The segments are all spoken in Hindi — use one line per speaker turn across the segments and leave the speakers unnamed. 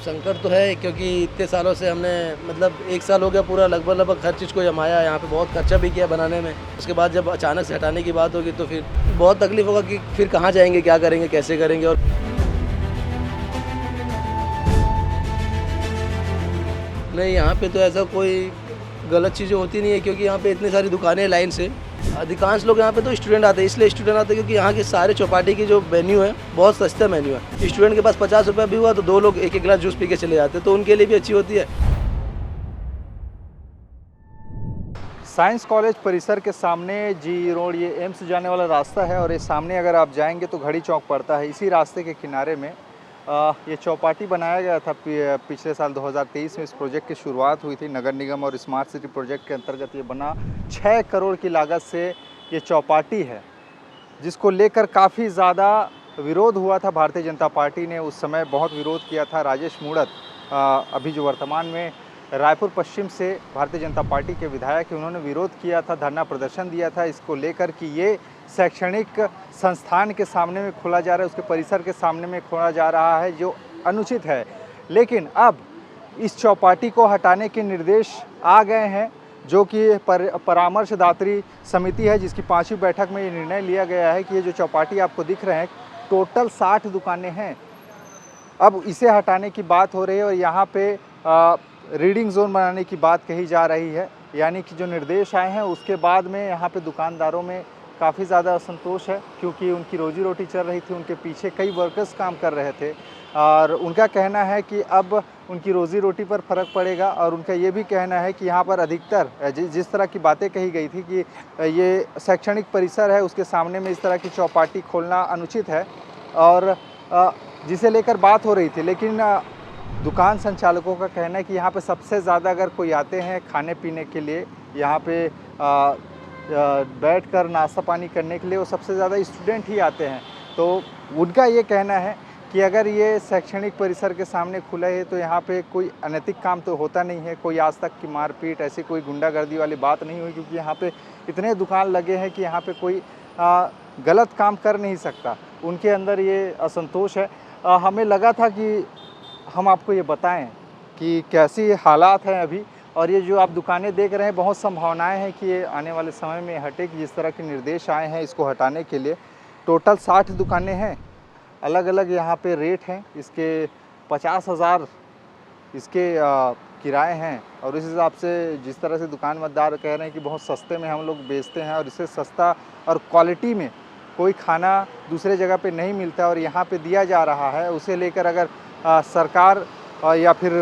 संकट तो है क्योंकि इतने सालों से हमने मतलब 1 साल हो गया पूरा लगभग हर चीज़ को जमाया, यहाँ पे बहुत खर्चा भी किया बनाने में। उसके बाद जब अचानक से हटाने की बात होगी तो फिर बहुत तकलीफ़ होगा कि फिर कहाँ जाएँगे, क्या करेंगे, कैसे करेंगे। और नहीं, यहाँ पे तो ऐसा कोई गलत चीज़ें होती नहीं है क्योंकि यहाँ पे इतनी सारी दुकानें हैं लाइन से। अधिकांश लोग यहाँ पे तो स्टूडेंट आते हैं, इसलिए स्टूडेंट आते हैं क्योंकि यहाँ के सारे चौपाटी की जो मेन्यू है बहुत सस्ता मेन्यू है। स्टूडेंट के पास 50 रुपये भी हुआ तो 2 लोग एक एक गिलास जूस पी के चले जाते हैं, तो उनके लिए भी अच्छी होती है।
साइंस कॉलेज परिसर के सामने जी रोड, ये एम्स जाने वाला रास्ता है और ये सामने अगर आप जाएंगे तो घड़ी चौक पड़ता है। इसी रास्ते के किनारे में ये चौपाटी बनाया गया था। पिछले साल 2023 में इस प्रोजेक्ट की शुरुआत हुई थी। नगर निगम और स्मार्ट सिटी प्रोजेक्ट के अंतर्गत ये बना 6 करोड़ की लागत से ये चौपाटी है, जिसको लेकर काफ़ी ज़्यादा विरोध हुआ था। भारतीय जनता पार्टी ने उस समय बहुत विरोध किया था। राजेश मूणत अभी जो वर्तमान में रायपुर पश्चिम से भारतीय जनता पार्टी के विधायक हैं, उन्होंने विरोध किया था, धरना प्रदर्शन दिया था इसको लेकर कि ये शैक्षणिक संस्थान के सामने में खोला जा रहा है, उसके परिसर के सामने में खोला जा रहा है, जो अनुचित है। लेकिन अब इस चौपाटी को हटाने के निर्देश आ गए हैं, जो कि परामर्शदात्री समिति है, जिसकी 5वीं बैठक में ये निर्णय लिया गया है कि ये जो चौपाटी आपको दिख रहे हैं, टोटल 60 दुकानें हैं, अब इसे हटाने की बात हो रही है और यहाँ पे रीडिंग जोन बनाने की बात कही जा रही है। यानी कि जो निर्देश आए हैं उसके बाद में यहाँ पे दुकानदारों में काफ़ी ज़्यादा असंतोष है, क्योंकि उनकी रोजी रोटी चल रही थी, उनके पीछे कई वर्कर्स काम कर रहे थे और उनका कहना है कि अब उनकी रोजी रोटी पर फ़र्क पड़ेगा। और उनका ये भी कहना है कि यहाँ पर अधिकतर जिस तरह की बातें कही गई थी कि ये शैक्षणिक परिसर है, उसके सामने में इस तरह की चौपाटी खोलना अनुचित है और जिसे लेकर बात हो रही थी। लेकिन दुकान संचालकों का कहना है कि यहाँ पे सबसे ज़्यादा अगर कोई आते हैं खाने पीने के लिए, यहाँ पे बैठकर नाश्ता पानी करने के लिए, वो सबसे ज़्यादा स्टूडेंट ही आते हैं। तो उनका ये कहना है कि अगर ये शैक्षणिक परिसर के सामने खुला है तो यहाँ पे कोई अनैतिक काम तो होता नहीं है, कोई आज तक की मारपीट, ऐसी कोई गुंडागर्दी वाली बात नहीं हुई, क्योंकि यहाँ पे इतने दुकान लगे हैं कि यहाँ पे कोई गलत काम कर नहीं सकता। उनके अंदर ये असंतोष है। हमें लगा था कि हम आपको ये बताएं कि कैसी हालात हैं अभी, और ये जो आप दुकानें देख रहे हैं, बहुत संभावनाएं हैं कि ये आने वाले समय में हटेगी। जिस तरह के निर्देश आए हैं इसको हटाने के लिए, टोटल 60 दुकानें हैं, अलग अलग यहाँ पे रेट हैं। इसके 50,000 इसके किराए हैं और इस हिसाब से जिस तरह से दुकानदार कह रहे हैं कि बहुत सस्ते में हम लोग बेचते हैं और इससे सस्ता और क्वालिटी में कोई खाना दूसरे जगह पे नहीं मिलता और यहाँ पे दिया जा रहा है, उसे लेकर अगर सरकार या फिर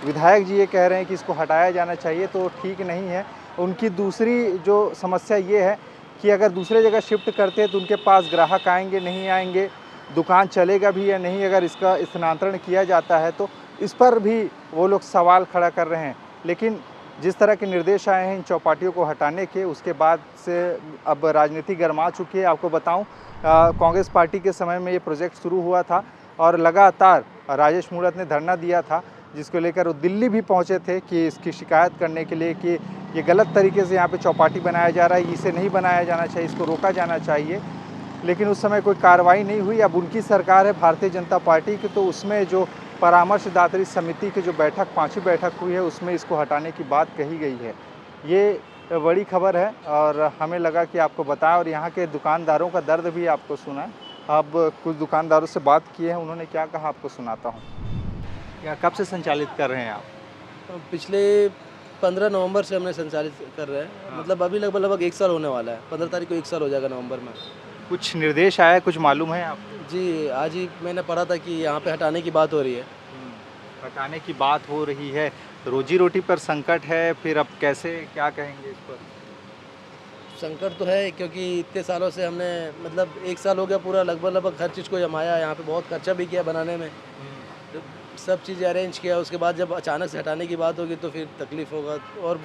विधायक जी ये कह रहे हैं कि इसको हटाया जाना चाहिए तो ठीक नहीं है। उनकी दूसरी जो समस्या ये है कि अगर दूसरे जगह शिफ्ट करते हैं तो उनके पास ग्राहक आएंगे नहीं आएंगे, दुकान चलेगा भी या नहीं अगर इसका स्थानांतरण किया जाता है, तो इस पर भी वो लोग सवाल खड़ा कर रहे हैं। लेकिन जिस तरह के निर्देश आए हैं इन चौपाटियों को हटाने के, उसके बाद से अब राजनीति गर्मा चुकी है। आपको बताऊं, कांग्रेस पार्टी के समय में ये प्रोजेक्ट शुरू हुआ था और लगातार राजेश मूणत ने धरना दिया था, जिसको लेकर वो दिल्ली भी पहुंचे थे कि इसकी शिकायत करने के लिए कि ये गलत तरीके से यहाँ पे चौपाटी बनाया जा रहा है, इसे नहीं बनाया जाना चाहिए, इसको रोका जाना चाहिए। लेकिन उस समय कोई कार्रवाई नहीं हुई। अब उनकी सरकार है भारतीय जनता पार्टी की, तो उसमें जो परामर्शदात्री समिति की जो बैठक 5वीं बैठक हुई है उसमें इसको हटाने की बात कही गई है। ये बड़ी खबर है और हमें लगा कि आपको बताएं और यहाँ के दुकानदारों का दर्द भी आपको सुनाएं। अब कुछ दुकानदारों से बात किए हैं, उन्होंने क्या कहा आपको सुनाता हूँ। या कब से संचालित कर रहे हैं आप?
तो पिछले 15 नवंबर से हमने संचालित कर रहे हैं। मतलब अभी लगभग 1 साल होने वाला है, 15 तारीख को 1 साल हो जाएगा नवंबर में।
कुछ निर्देश आया, कुछ मालूम है आपको?
जी, आज ही मैंने पढ़ा था कि यहाँ पे हटाने की बात हो रही है।
हटाने की बात हो रही है, रोजी रोटी पर संकट है, फिर अब कैसे, क्या कहेंगे इस पर?
संकट तो है क्योंकि इतने सालों से हमने मतलब 1 साल हो गया पूरा लगभग हर चीज़ को जमाया, यहाँ पे बहुत खर्चा भी किया बनाने में, तो सब चीज़ें अरेंज किया। उसके बाद जब अचानक से हटाने की बात होगी तो फिर तकलीफ़ होगा और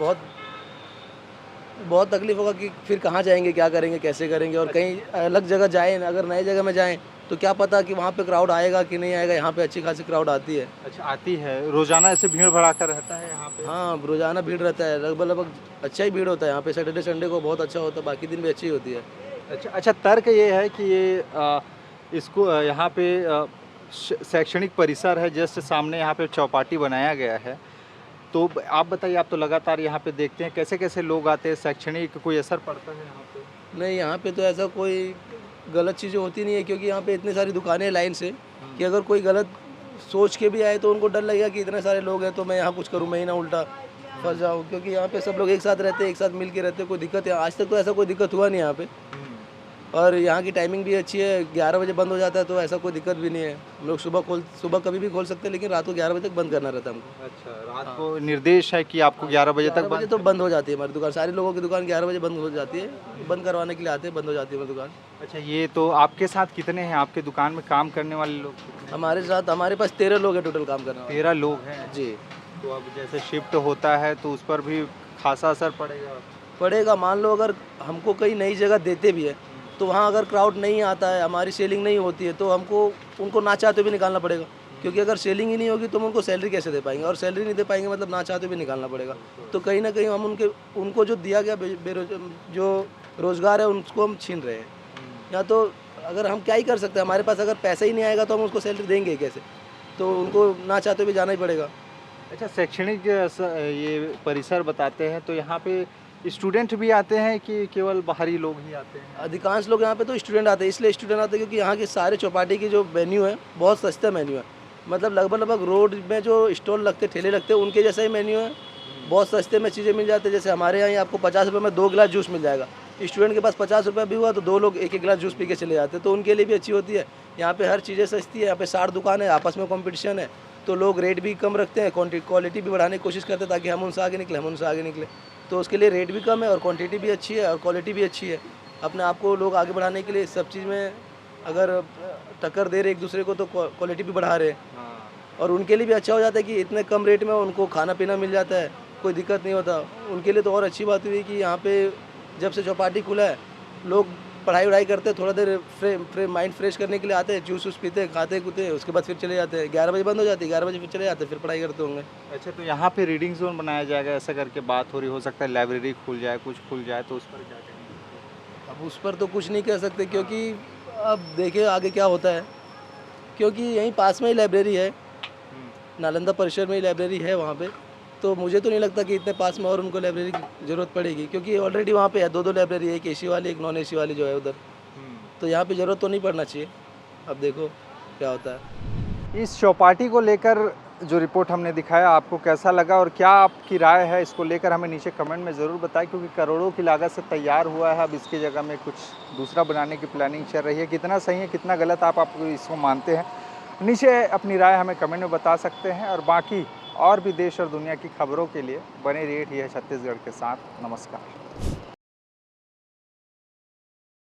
बहुत तकलीफ़ होगा कि फिर कहाँ जाएंगे, क्या करेंगे, कैसे करेंगे। और कहीं अलग जगह जाएँ, अगर नई जगह में जाएँ तो क्या पता कि वहाँ पे क्राउड आएगा कि नहीं आएगा। यहाँ पे अच्छी खासी क्राउड आती है।
अच्छा, आती है रोज़ाना, ऐसे भीड़ भड़ाका रहता है यहाँ पे?
हाँ, रोज़ाना भीड़ रहता है, लगभग अच्छा ही भीड़ होता है यहाँ पे। सैटरडे संडे को बहुत अच्छा होता है, बाकी दिन भी अच्छी होती है।
अच्छा, तर्क ये है कि ये इसको यहाँ पे शैक्षणिक परिसर है, जस्ट सामने यहाँ पे चौपाटी बनाया गया है। तो आप बताइए, आप तो लगातार यहाँ पे देखते हैं, कैसे कैसे लोग आते हैं, शैक्षणिक कोई असर पड़ता है यहाँ पे?
नहीं, यहाँ पे तो ऐसा कोई गलत चीज़ें होती नहीं है, क्योंकि यहाँ पे इतनी सारी दुकानें हैं लाइन से कि अगर कोई गलत सोच के भी आए तो उनको डर लगेगा कि इतने सारे लोग हैं तो मैं यहाँ कुछ करूँ, मैं ही ना उल्टा फंस जाऊँ, क्योंकि यहाँ पे सब लोग एक साथ रहते हैं, एक साथ मिल के रहते हैं, कोई दिक्कत है आज तक तो ऐसा कोई दिक्कत हुआ नहीं यहाँ पे। और यहाँ की टाइमिंग भी अच्छी है, 11 बजे बंद हो जाता है तो ऐसा कोई दिक्कत भी नहीं है। हम लोग सुबह कभी भी खोल सकते हैं, लेकिन रात को 11 बजे तक बंद करना रहता है हमको।
अच्छा, रात को निर्देश है कि आपको 11 बजे तक
11 बजे तो बंद हो जाती है हमारी दुकान, सारे लोगों की दुकान 11 बजे बंद हो जाती है, बंद करवाने के लिए आते हैं, बंद हो जाती है हमारी दुकान।
अच्छा, ये तो आपके साथ कितने हैं आपके दुकान में काम करने वाले लोग?
हमारे साथ हमारे पास 13 लोग हैं टोटल काम करने वाले।
13 लोग हैं
जी।
तो अब जैसे शिफ्ट होता है तो उस पर भी खासा असर
पड़ेगा। मान लो अगर हमको कहीं नई जगह देते भी है तो वहाँ अगर क्राउड नहीं आता है, हमारी सेलिंग नहीं होती है, तो हमको उनको ना चाहते भी निकालना पड़ेगा, क्योंकि अगर सेलिंग ही नहीं होगी तो हम उनको सैलरी कैसे दे पाएंगे, और सैलरी नहीं दे पाएंगे मतलब ना चाहते भी निकालना पड़ेगा। तो कहीं ना कहीं हम उनको जो दिया गया जो रोज़गार है उनको हम छीन रहे हैं। या तो अगर हम क्या ही कर सकते हैं, हमारे पास अगर पैसा ही नहीं आएगा तो हम उसको सैलरी देंगे कैसे, तो उनको ना चाहते भी जाना ही पड़ेगा।
अच्छा, शैक्षणिक ये परिसर बताते हैं तो यहाँ पे स्टूडेंट भी आते हैं कि केवल बाहरी लोग ही आते हैं?
अधिकांश लोग यहाँ पे तो स्टूडेंट आते हैं, इसलिए स्टूडेंट आते हैं क्योंकि यहाँ के सारे चौपाटी की जो मेन्यू है बहुत सस्ता मेन्यू है। मतलब लगभग रोड में जो स्टॉल लगते ठेले लगते हैं उनके जैसा ही मेन्यू है, बहुत सस्ते में चीज़ें मिल जाती है। जैसे हमारे यहाँ आपको 50 रुपये में 2 गिलास जूस मिल जाएगा। स्टूडेंट के पास 50 रुपये भी हुआ तो 2 लोग एक गिलास जूस पी के चले जाते हैं, तो उनके लिए भी अच्छी होती है। यहाँ पे हर चीज़ें सस्ती है, यहाँ पे 60 दुकान है, आपस में कॉम्पिटिशन है, तो लोग रेट भी कम रखते हैं, क्वालिटी भी बढ़ाने की कोशिश करते हैं ताकि हम उनसे आगे निकले। तो उसके लिए रेट भी कम है और क्वांटिटी भी अच्छी है और क्वालिटी भी अच्छी है। अपने आप को लोग आगे बढ़ाने के लिए सब चीज़ में अगर टक्कर दे रहे एक दूसरे को तो क्वालिटी भी बढ़ा रहे हैं, और उनके लिए भी अच्छा हो जाता है कि इतने कम रेट में उनको खाना पीना मिल जाता है, कोई दिक्कत नहीं होता उनके लिए। तो और अच्छी बात हुई कि यहाँ पे जब से चौपाटी खुला है लोग पढ़ाई करते हैं, थोड़ा देर माइंड फ्रेश करने के लिए आते हैं, जूस पीते हैं, खाते कूते हैं, उसके बाद फिर चले जाते हैं। 11 बजे बंद हो जाती है, 11 बजे फिर चले जाते हैं, फिर पढ़ाई करते होंगे।
अच्छा, तो यहाँ पे रीडिंग जोन बनाया जाएगा ऐसा करके बात हो रही, हो सकता है लाइब्रेरी खुल जाए, कुछ खुल जाए, तो उस पर क्या कहेंगे?
अब उस पर तो कुछ नहीं कह सकते, क्योंकि अब देखिए आगे क्या होता है, क्योंकि यहीं पास में ही लाइब्रेरी है, नालंदा परिसर में ही लाइब्रेरी है वहाँ पे। तो मुझे तो नहीं लगता कि इतने पास में और उनको लाइब्रेरी की ज़रूरत पड़ेगी, क्योंकि ऑलरेडी वहाँ पे है 2 लाइब्रेरी है, एक एसी वाली एक नॉन एसी वाली जो है उधर। तो यहाँ पे ज़रूरत तो नहीं पड़ना चाहिए, अब देखो क्या होता है।
इस चौपाटी को लेकर जो रिपोर्ट हमने दिखाया आपको कैसा लगा और क्या आपकी राय है इसको लेकर हमें नीचे कमेंट में ज़रूर बताएं, क्योंकि करोड़ों की लागत से तैयार हुआ है, अब इसकी जगह में कुछ दूसरा बनाने की प्लानिंग चल रही है। कितना सही है कितना गलत आप इसको मानते हैं, नीचे अपनी राय हमें कमेंट में बता सकते हैं। और बाकी और भी देश और दुनिया की खबरों के लिए बने रहिए छत्तीसगढ़ के साथ। नमस्कार।